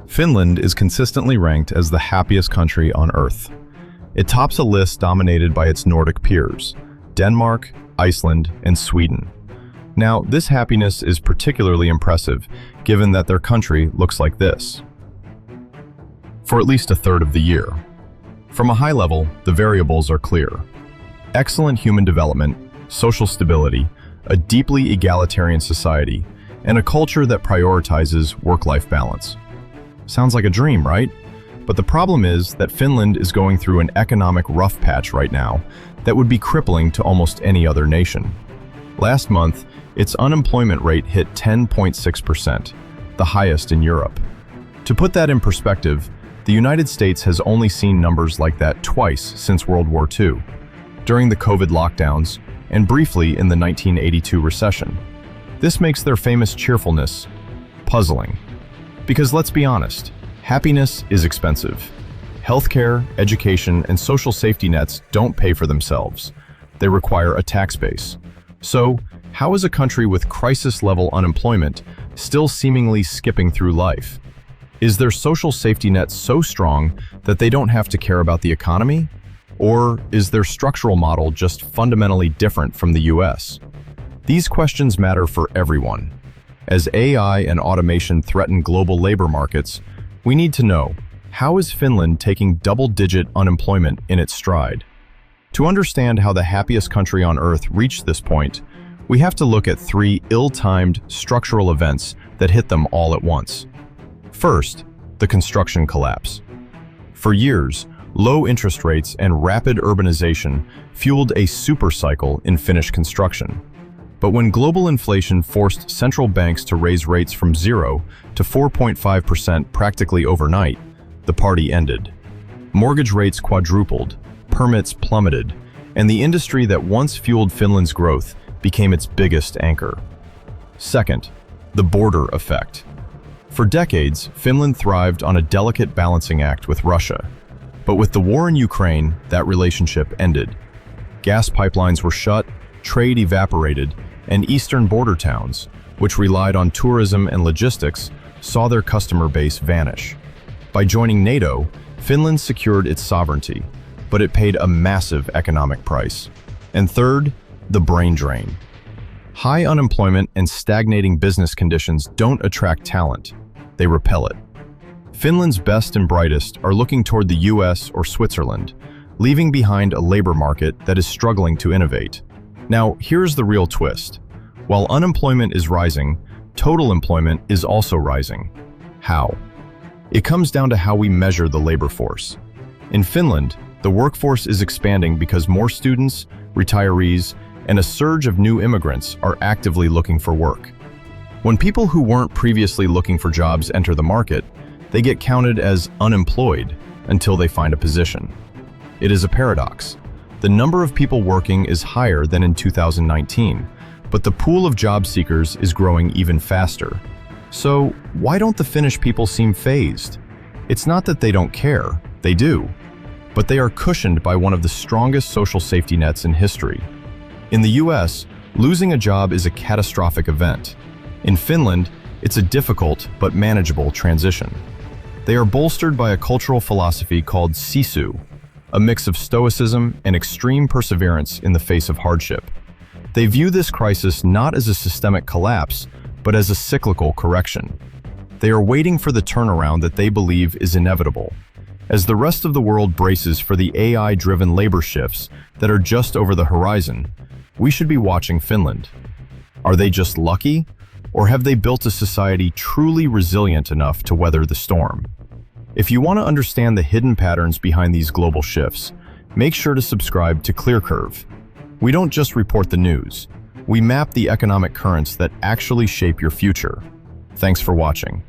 Finland is consistently ranked as the happiest country on Earth. It tops a list dominated by its Nordic peers, Denmark, Iceland, and Sweden. Now, this happiness is particularly impressive given that their country looks like this for at least a third of the year. From a high level, the variables are clear. Excellent human development, social stability, a deeply egalitarian society, and a culture that prioritizes work-life balance. Sounds like a dream, right? But the problem is that Finland is going through an economic rough patch right now that would be crippling to almost any other nation. Last month, its unemployment rate hit 10.6%, the highest in Europe. To put that in perspective, the United States has only seen numbers like that twice since World War II, during the COVID lockdowns and briefly in the 1982 recession. This makes their famous cheerfulness puzzling. Because let's be honest, happiness is expensive. Healthcare, education, and social safety nets don't pay for themselves. They require a tax base. So, how is a country with crisis-level unemployment still seemingly skipping through life? Is their social safety net so strong that they don't have to care about the economy? Or is their structural model just fundamentally different from the US? These questions matter for everyone. As AI and automation threaten global labor markets, we need to know, how is Finland taking double-digit unemployment in its stride? To understand how the happiest country on Earth reached this point, we have to look at three ill-timed structural events that hit them all at once. First, the construction collapse. For years, low interest rates and rapid urbanization fueled a supercycle in Finnish construction. But when global inflation forced central banks to raise rates from 0 to 4.5% practically overnight, the party ended. Mortgage rates quadrupled, permits plummeted, and the industry that once fueled Finland's growth became its biggest anchor. Second, the border effect. For decades, Finland thrived on a delicate balancing act with Russia. But with the war in Ukraine, that relationship ended. Gas pipelines were shut, trade evaporated, and eastern border towns, which relied on tourism and logistics, saw their customer base vanish. By joining NATO, Finland secured its sovereignty, but it paid a massive economic price. And third, the brain drain. High unemployment and stagnating business conditions don't attract talent, they repel it. Finland's best and brightest are looking toward the US or Switzerland, leaving behind a labor market that is struggling to innovate. Now, here's the real twist. While unemployment is rising, total employment is also rising. How? It comes down to how we measure the labor force. In Finland, the workforce is expanding because more students, retirees, and a surge of new immigrants are actively looking for work. When people who weren't previously looking for jobs enter the market, they get counted as unemployed until they find a position. It is a paradox. The number of people working is higher than in 2019, but the pool of job seekers is growing even faster. So why don't the Finnish people seem phased? It's not that they don't care, they do, but they are cushioned by one of the strongest social safety nets in history. In the US, losing a job is a catastrophic event. In Finland, it's a difficult but manageable transition. They are bolstered by a cultural philosophy called sisu, a mix of stoicism and extreme perseverance in the face of hardship. They view this crisis not as a systemic collapse, but as a cyclical correction. They are waiting for the turnaround that they believe is inevitable. As the rest of the world braces for the AI-driven labor shifts that are just over the horizon, we should be watching Finland. Are they just lucky, or have they built a society truly resilient enough to weather the storm? If you want to understand the hidden patterns behind these global shifts, make sure to subscribe to ClearCurve. We don't just report the news, we map the economic currents that actually shape your future. Thanks for watching.